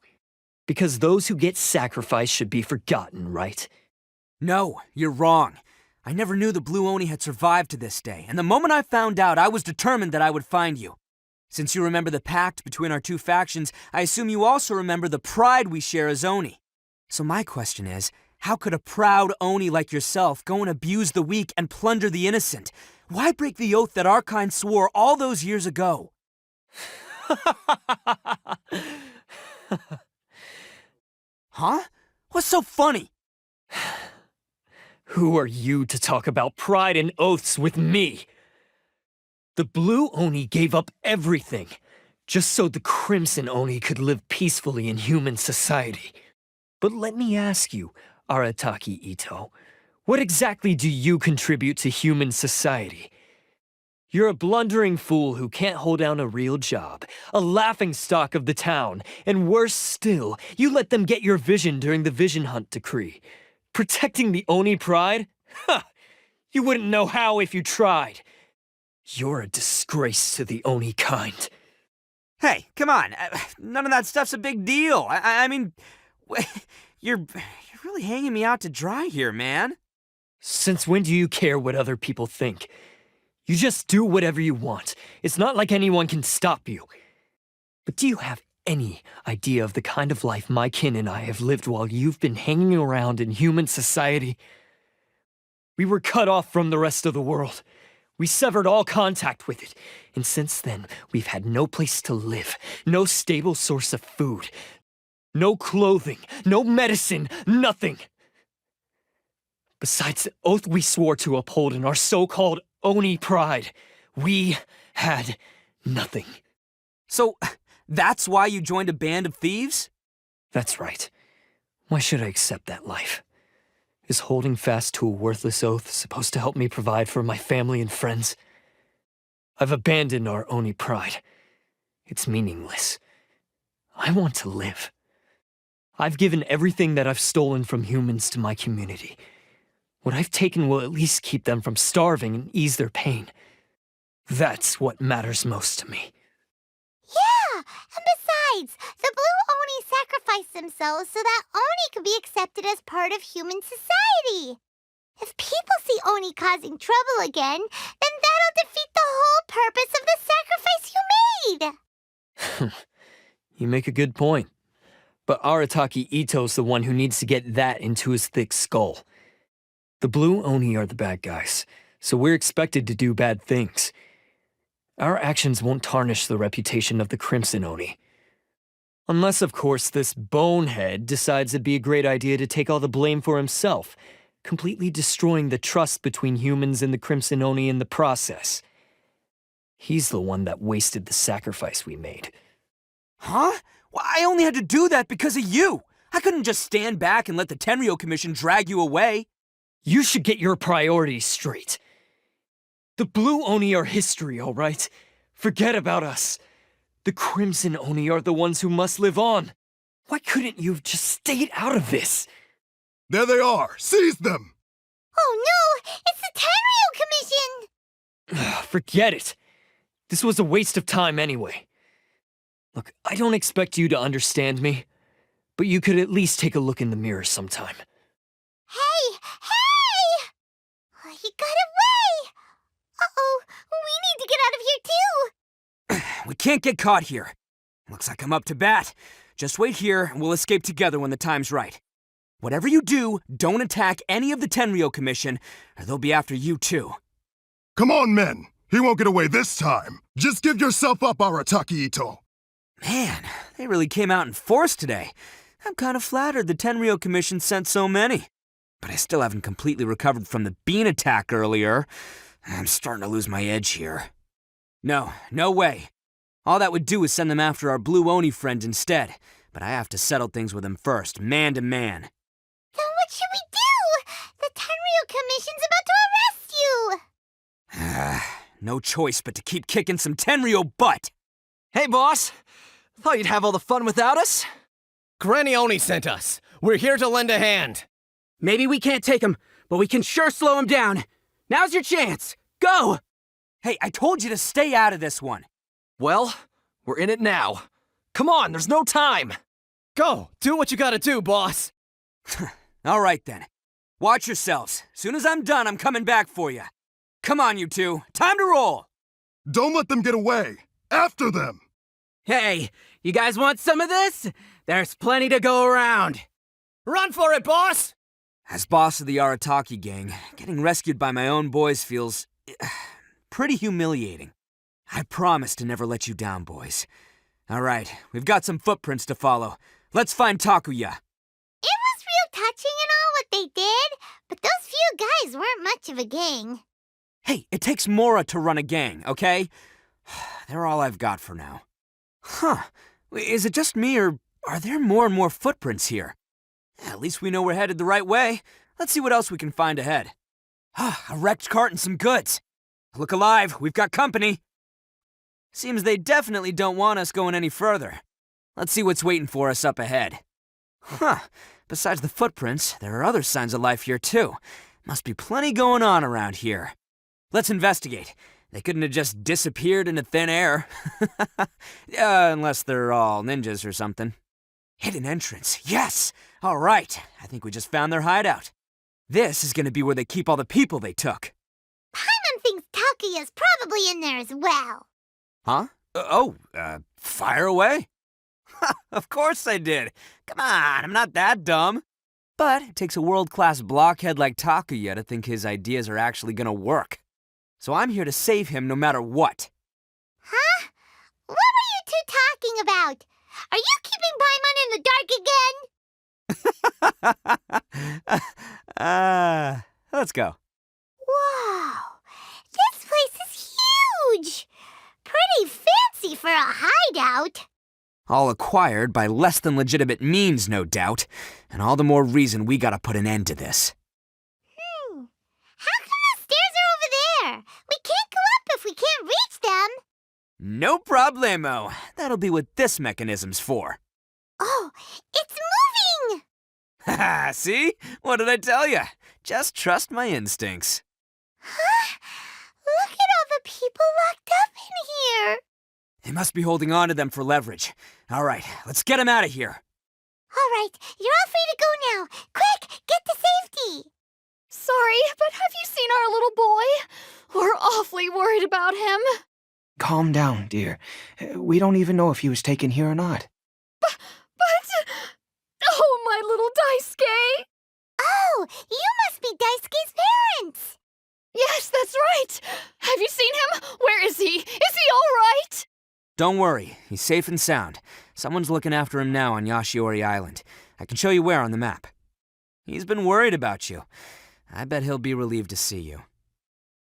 Because those who get sacrificed should be forgotten, right? No, you're wrong. I never knew the Blue Oni had survived to this day, and the moment I found out, I was determined that I would find you. Since you remember the pact between our two factions, I assume you also remember the pride we share as Oni. So my question is, how could a proud Oni like yourself go and abuse the weak and plunder the innocent? Why break the oath that our kind swore all those years ago? Huh? What's so funny? Who are you to talk about pride and oaths with me? The Blue Oni gave up everything, just so the Crimson Oni could live peacefully in human society. But let me ask you, Arataki Ito, what exactly do you contribute to human society? You're a blundering fool who can't hold down a real job, a laughingstock of the town, and worse still, you let them get your vision during the Vision Hunt decree. Protecting the Oni pride? Ha! You wouldn't know how if you tried. You're a disgrace to the Oni kind. Hey, come on. None of that stuff's a big deal. I mean, you're really hanging me out to dry here, man. Since when do you care what other people think? You just do whatever you want. It's not like anyone can stop you. But do you have any idea of the kind of life my kin and I have lived while you've been hanging around in human society, we were cut off from the rest of the world. We severed all contact with it, and since then, we've had no place to live, no stable source of food, no clothing, no medicine, nothing. Besides the oath we swore to uphold in our so-called Oni pride, we had nothing. So, that's why you joined a band of thieves? That's right. Why should I accept that life? Is holding fast to a worthless oath supposed to help me provide for my family and friends? I've abandoned our Oni pride. It's meaningless. I want to live. I've given everything that I've stolen from humans to my community. What I've taken will at least keep them from starving and ease their pain. That's what matters most to me. Yeah, and besides, the Blue Oni sacrificed themselves so that Oni could be accepted as part of human society. If people see Oni causing trouble again, then that'll defeat the whole purpose of the sacrifice you made. You make a good point. But Arataki Ito's the one who needs to get that into his thick skull. The Blue Oni are the bad guys, so we're expected to do bad things. Our actions won't tarnish the reputation of the Crimson Oni. Unless, of course, this bonehead decides it'd be a great idea to take all the blame for himself, completely destroying the trust between humans and the Crimson Oni in the process. He's the one that wasted the sacrifice we made. Huh? Well, I only had to do that because of you. I couldn't just stand back and let the Tenryo Commission drag you away. You should get your priorities straight. The Blue Oni are history, all right? Forget about us. The Crimson Oni are the ones who must live on. Why couldn't you have just stayed out of this? There they are! Seize them! Oh no, it's the Tenryo Commission! Forget it. This was a waste of time anyway. Look, I don't expect you to understand me, but you could at least take a look in the mirror sometime. Hey! Oh, he got away! Uh-oh, we need to get out of here too! We can't get caught here. Looks like I'm up to bat. Just wait here and we'll escape together when the time's right. Whatever you do, don't attack any of the Tenryo Commission, or they'll be after you too. Come on, men! He won't get away this time! Just give yourself up, Arataki Ito! Man, they really came out in force today. I'm kind of flattered the Tenryo Commission sent so many. But I still haven't completely recovered from the bean attack earlier. I'm starting to lose my edge here. No way. All that would do is send them after our Blue Oni friend instead. But I have to settle things with him first, man to man. Then what should we do? The Tenryo Commission's about to arrest you! No choice but to keep kicking some Tenryo butt! Hey, boss! Thought you'd have all the fun without us? Granny Oni sent us. We're here to lend a hand. Maybe we can't take him, but we can sure slow him down. Now's your chance. Go! Hey, I told you to stay out of this one. Well, we're in it now. Come on, there's no time. Go, do what you gotta do, boss. All right then. Watch yourselves. Soon as I'm done, I'm coming back for you. Come on, you two. Time to roll! Don't let them get away! After them! Hey, you guys want some of this? There's plenty to go around. Run for it, boss! As boss of the Arataki gang, getting rescued by my own boys feels pretty humiliating. I promise to never let you down, boys. All right, we've got some footprints to follow. Let's find Takuya. It was real touching and all what they did, but those few guys weren't much of a gang. Hey, it takes Mora to run a gang, okay? They're all I've got for now. Huh. Is it just me, or are there more and more footprints here? At least we know we're headed the right way. Let's see what else we can find ahead. A wrecked cart and some goods. Look alive, we've got company. Seems they definitely don't want us going any further. Let's see what's waiting for us up ahead. Besides the footprints, there are other signs of life here too. Must be plenty going on around here. Let's investigate. They couldn't have just disappeared into thin air. Unless they're all ninjas or something. Hidden entrance, yes! All right, I think we just found their hideout. This is gonna be where they keep all the people they took. Paimon thinks Takuya's probably in there as well. Huh? Fire away. Of course I did. Come on, I'm not that dumb. But it takes a world-class blockhead like Takuya to think his ideas are actually gonna work. So I'm here to save him no matter what. Huh? What were you two talking about? Are you keeping Paimon in the dark again? Let's go. Whoa! This place is huge! Pretty fancy for a hideout. All acquired by less than legitimate means, no doubt. And all the more reason we gotta put an end to this. How come the stairs are over there? We can't go up if we can't reach them. No problemo. That'll be what this mechanism's for. Oh, it's moving! Haha, see? What did I tell you? Just trust my instincts. Huh? Look at all the people locked up in here. They must be holding on to them for leverage. All right, let's get them out of here. All right, you're all free to go now. Quick, get to safety. Sorry, but have you seen our little boy? We're awfully worried about him. Calm down, dear. We don't even know if he was taken here or not. But... Oh, my little Daisuke! Oh, you must be Daisuke's parents. Yes, that's right. Have you seen him? Where is he? Is he all right? Don't worry, he's safe and sound. Someone's looking after him now on Yashiori Island. I can show you where on the map. He's been worried about you. I bet he'll be relieved to see you.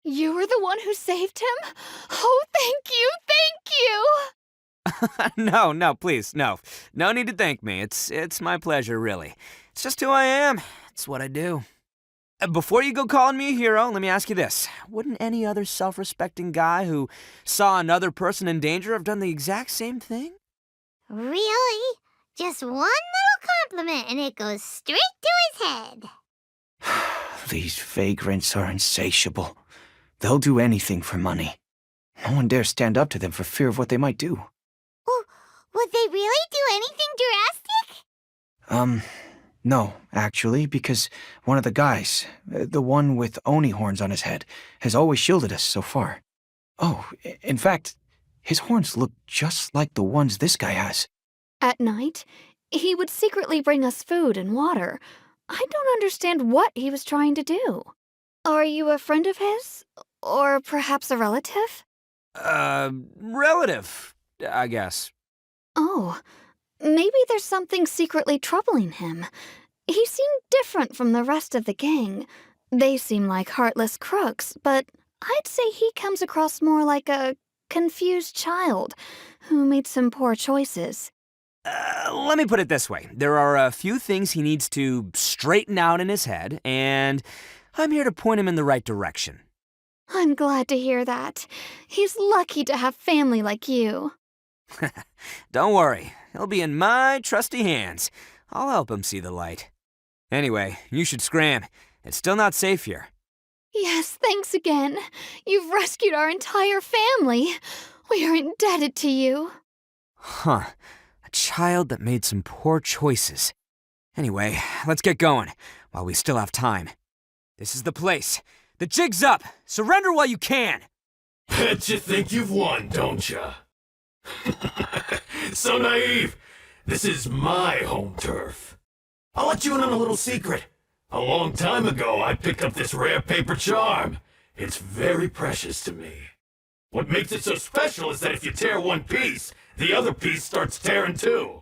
You were the one who saved him? Oh, thank you, thank you! No, please, no. No need to thank me. It's my pleasure, really. It's just who I am. It's what I do. Before you go calling me a hero, let me ask you this. Wouldn't any other self-respecting guy who saw another person in danger have done the exact same thing? Really? Just one little compliment and it goes straight to his head. These vagrants are insatiable. They'll do anything for money. No one dares stand up to them for fear of what they might do. Would they really do anything drastic? No, actually, because one of the guys, the one with Oni horns on his head, has always shielded us so far. Oh, in fact, his horns look just like the ones this guy has. At night, he would secretly bring us food and water. I don't understand what he was trying to do. Are you a friend of his? Or perhaps a relative? Relative, I guess. Oh, maybe there's something secretly troubling him. He seemed different from the rest of the gang. They seem like heartless crooks, but I'd say he comes across more like a confused child who made some poor choices. Let me put it this way. There are a few things he needs to straighten out in his head, and I'm here to point him in the right direction. I'm glad to hear that. He's lucky to have family like you. Don't worry. He'll be in my trusty hands. I'll help him see the light. Anyway, you should scram. It's still not safe here. Yes, thanks again. You've rescued our entire family. We are indebted to you. Huh. A child that made some poor choices. Anyway, let's get going, while we still have time. This is the place. The jig's up! Surrender while you can! Bet you think you've won, don't ya? So naive. This is my home turf. I'll let you in on a little secret. A long time ago, I picked up this rare paper charm. It's very precious to me. What makes it so special is that if you tear one piece, the other piece starts tearing too.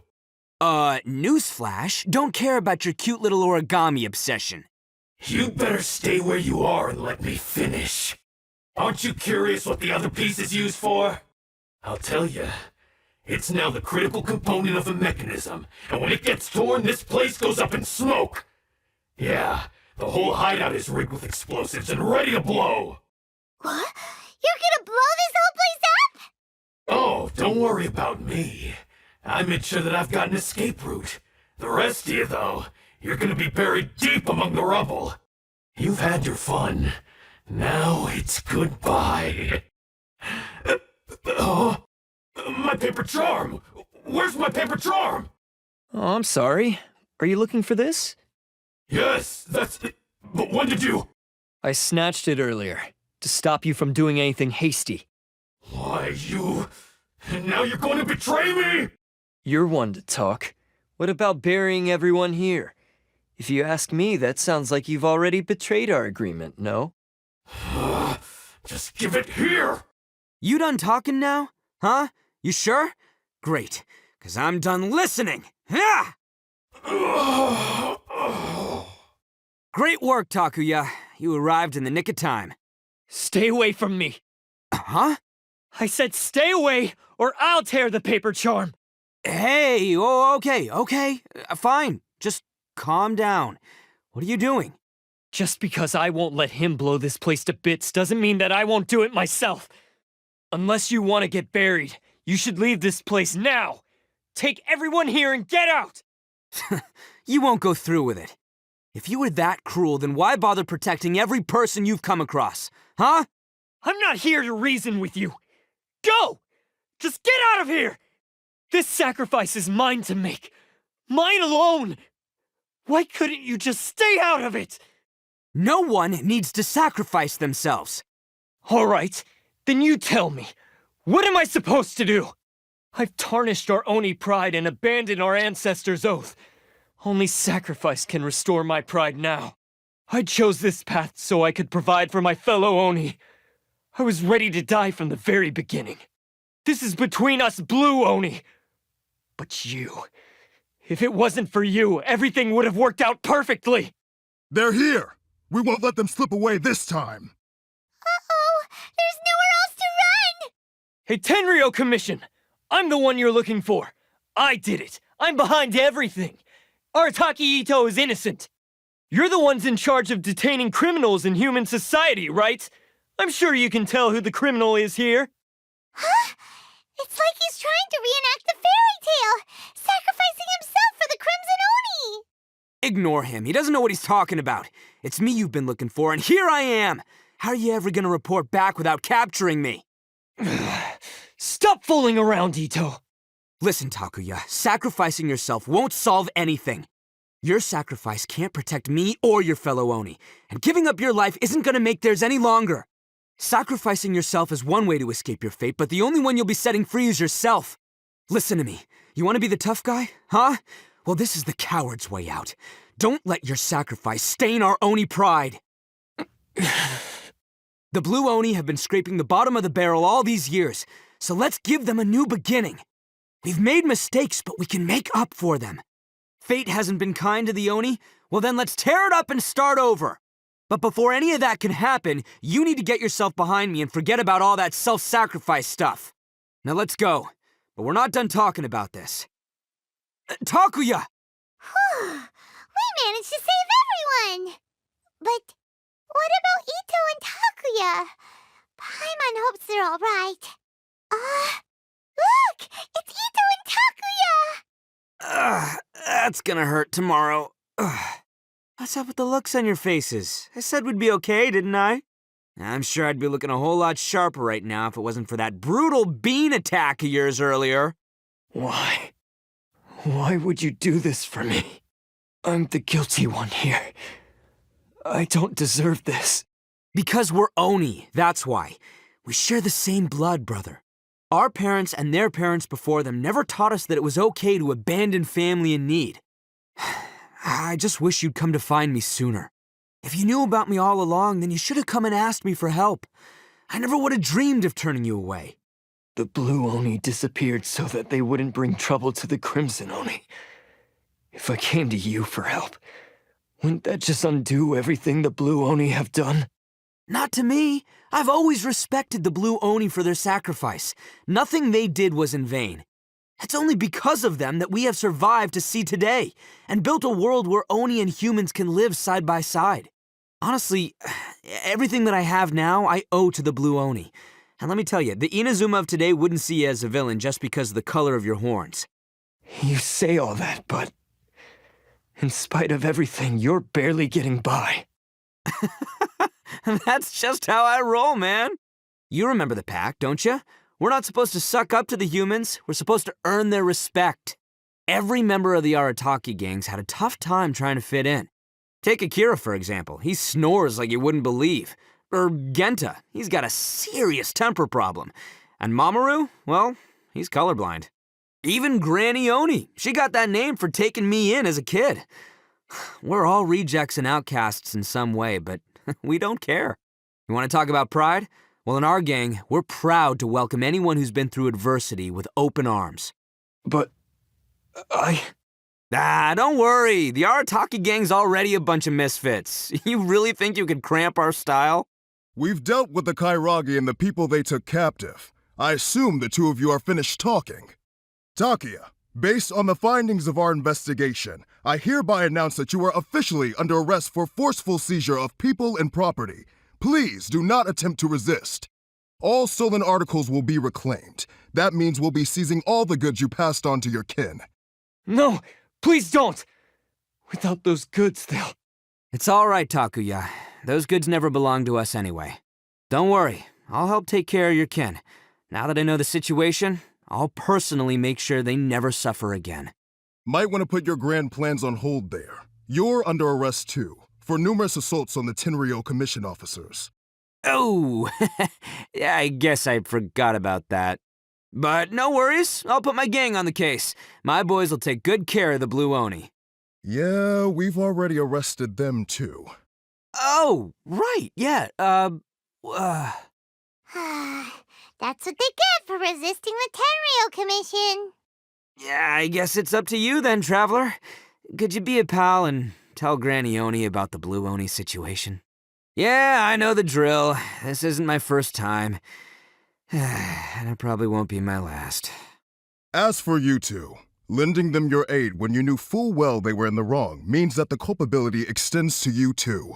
Newsflash, don't care about your cute little origami obsession. You better stay where you are and let me finish. Aren't you curious what the other piece is used for? I'll tell you. It's now the critical component of the mechanism, and when it gets torn, this place goes up in smoke. Yeah, the whole hideout is rigged with explosives and ready to blow. What? You're gonna blow this whole place up? Oh, don't worry about me. I made sure that I've got an escape route. The rest of you, though, you're gonna be buried deep among the rubble. You've had your fun. Now it's goodbye. My paper charm! Where's my paper charm? Oh, I'm sorry. Are you looking for this? Yes, that's it. But when did you... I snatched it earlier, to stop you from doing anything hasty. Why, you... Now you're going to betray me? You're one to talk. What about burying everyone here? If you ask me, that sounds like you've already betrayed our agreement, no? Just give it here! You done talking now? Huh? You sure? Great, 'cause I'm done listening! Yeah! Great work, Takuya. You arrived in the nick of time. Stay away from me! Huh? I said stay away, or I'll tear the paper charm! Hey, oh, okay. Fine. Just calm down. What are you doing? Just because I won't let him blow this place to bits doesn't mean that I won't do it myself. Unless you want to get buried, you should leave this place now. Take everyone here and get out! You won't go through with it. If you were that cruel, then why bother protecting every person you've come across? Huh? I'm not here to reason with you. Go! Just get out of here! This sacrifice is mine to make. Mine alone! Why couldn't you just stay out of it? No one needs to sacrifice themselves. All right, then you tell me. What am I supposed to do? I've tarnished our Oni pride and abandoned our ancestors' oath. Only sacrifice can restore my pride now. I chose this path so I could provide for my fellow Oni. I was ready to die from the very beginning. This is between us Blue Oni. But you... If it wasn't for you, everything would have worked out perfectly! They're here! We won't let them slip away this time! Uh-oh! There's nowhere else to run! Hey, Tenryo Commission! I'm the one you're looking for. I did it. I'm behind everything. Arataki Ito is innocent. You're the ones in charge of detaining criminals in human society, right? I'm sure you can tell who the criminal is here. Huh? It's like he's trying to reenact the fairy tale, sacrificing himself for the Crimson Oni! Ignore him. He doesn't know what he's talking about. It's me you've been looking for, and here I am! How are you ever gonna report back without capturing me? Stop fooling around, Ito! Listen, Takuya, sacrificing yourself won't solve anything. Your sacrifice can't protect me or your fellow Oni, and giving up your life isn't gonna make theirs any longer. Sacrificing yourself is one way to escape your fate, but the only one you'll be setting free is yourself. Listen to me. You want to be the tough guy? Huh? Well, this is the coward's way out. Don't let your sacrifice stain our Oni pride. The Blue Oni have been scraping the bottom of the barrel all these years, so let's give them a new beginning. We've made mistakes, but we can make up for them. Fate hasn't been kind to the Oni? Well, then let's tear it up and start over. But before any of that can happen, you need to get yourself behind me and forget about all that self-sacrifice stuff. Now let's go. But we're not done talking about this. Takuya! We managed to save everyone! But what about Ito and Takuya? Paimon hopes they're all right. Look! It's Ito and Takuya! That's gonna hurt tomorrow. What's up with the looks on your faces? I said we'd be okay, didn't I? I'm sure I'd be looking a whole lot sharper right now if it wasn't for that brutal bean attack of yours earlier. Why? Why would you do this for me? I'm the guilty one here. I don't deserve this. Because we're Oni, that's why. We share the same blood, brother. Our parents and their parents before them never taught us that it was okay to abandon family in need. I just wish you'd come to find me sooner. If you knew about me all along, then you should have come and asked me for help. I never would have dreamed of turning you away. The Blue Oni disappeared so that they wouldn't bring trouble to the Crimson Oni. If I came to you for help, wouldn't that just undo everything the Blue Oni have done? Not to me. I've always respected the Blue Oni for their sacrifice. Nothing they did was in vain. It's only because of them that we have survived to see today, and built a world where Oni and humans can live side by side. Honestly, everything that I have now, I owe to the Blue Oni. And let me tell you, the Inazuma of today wouldn't see you as a villain just because of the color of your horns. You say all that, but in spite of everything, you're barely getting by. That's just how I roll, man. You remember the pact, don't you? We're not supposed to suck up to the humans. We're supposed to earn their respect. Every member of the Arataki gangs had a tough time trying to fit in. Take Akira, for example. He snores like you wouldn't believe. Or Genta. He's got a serious temper problem. And Mamoru, well, he's colorblind. Even Granny Oni. She got that name for taking me in as a kid. We're all rejects and outcasts in some way, but we don't care. You want to talk about pride? Well, in our gang, we're proud to welcome anyone who's been through adversity with open arms. But Don't worry. The Arataki gang's already a bunch of misfits. You really think you could cramp our style? We've dealt with the Kairagi and the people they took captive. I assume the two of you are finished talking. Takia, based on the findings of our investigation, I hereby announce that you are officially under arrest for forceful seizure of people and property. Please do not attempt to resist. All stolen articles will be reclaimed. That means we'll be seizing all the goods you passed on to your kin. No, please don't! Without those goods, they'll... It's all right, Takuya. Those goods never belonged to us anyway. Don't worry, I'll help take care of your kin. Now that I know the situation, I'll personally make sure they never suffer again. Might want to put your grand plans on hold there. You're under arrest too, for numerous assaults on the Tenryo Commission officers. Oh, yeah, I guess I forgot about that. But no worries, I'll put my gang on the case. My boys will take good care of the Blue Oni. Yeah, we've already arrested them too. Oh, right, yeah, That's what they get for resisting the Tenryo Commission. Yeah, I guess it's up to you then, Traveler. Could you be a pal and tell Granny Oni about the Blue Oni situation? Yeah, I know the drill. This isn't my first time. And it probably won't be my last. As for you two, lending them your aid when you knew full well they were in the wrong means that the culpability extends to you too.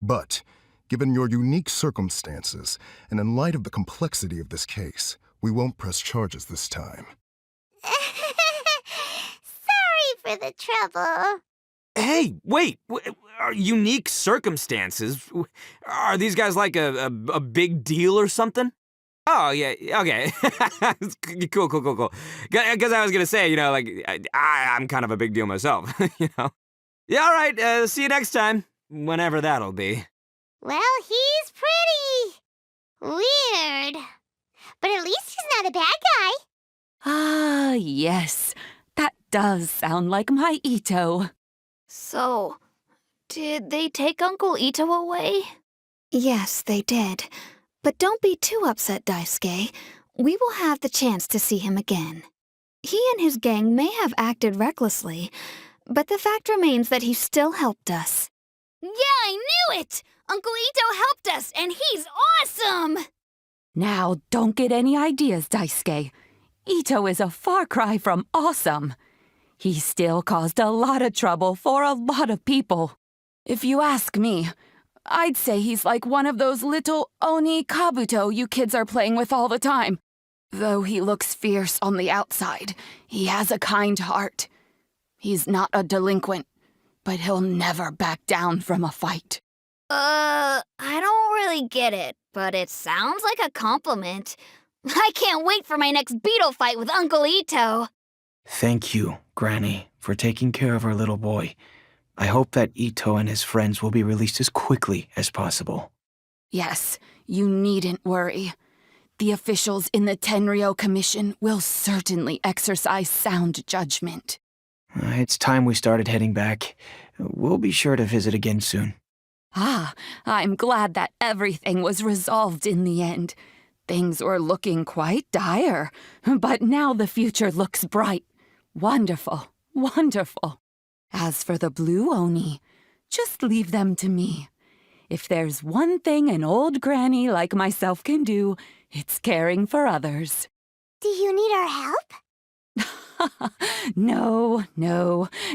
But, given your unique circumstances, and in light of the complexity of this case, we won't press charges this time. Sorry for the trouble. Hey, wait! Are unique circumstances? Are these guys like a big deal or something? Oh, yeah, okay. Cool. Because I was gonna say, like, I'm kind of a big deal myself, Yeah, all right, see you next time. Whenever that'll be. Well, he's pretty weird. But at least he's not a bad guy. Ah, yes. That does sound like my Ito. So, did they take Uncle Ito away? Yes, they did. But don't be too upset, Daisuke. We will have the chance to see him again. He and his gang may have acted recklessly, but the fact remains that he still helped us. Yeah, I knew it! Uncle Ito helped us, and he's awesome! Now, don't get any ideas, Daisuke. Ito is a far cry from awesome. He still caused a lot of trouble for a lot of people. If you ask me, I'd say he's like one of those little Oni Kabuto you kids are playing with all the time. Though he looks fierce on the outside, he has a kind heart. He's not a delinquent, but he'll never back down from a fight. I don't really get it, but it sounds like a compliment. I can't wait for my next beetle fight with Uncle Ito. Thank you, Granny, for taking care of our little boy. I hope that Ito and his friends will be released as quickly as possible. Yes, you needn't worry. The officials in the Tenryo Commission will certainly exercise sound judgment. It's time we started heading back. We'll be sure to visit again soon. Ah, I'm glad that everything was resolved in the end. Things were looking quite dire, but now the future looks bright. Wonderful, wonderful. As for the Blue Oni, just leave them to me. If there's one thing an old granny like myself can do, it's caring for others. Do you need our help? No.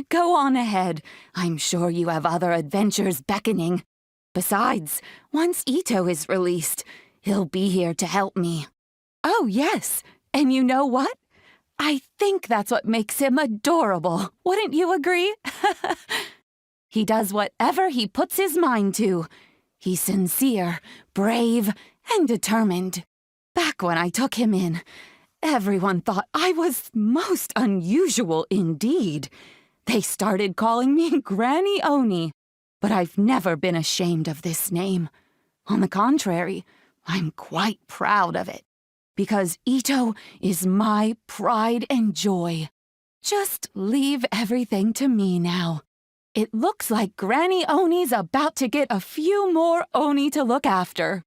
Go on ahead. I'm sure you have other adventures beckoning. Besides, once Ito is released, he'll be here to help me. Oh, yes. And you know what? I think that's what makes him adorable. Wouldn't you agree? He does whatever he puts his mind to. He's sincere, brave, and determined. Back when I took him in, everyone thought I was most unusual indeed. They started calling me Granny Oni, but I've never been ashamed of this name. On the contrary, I'm quite proud of it. because Ito is my pride and joy. Just leave everything to me now. It looks like Granny Oni's about to get a few more Oni to look after.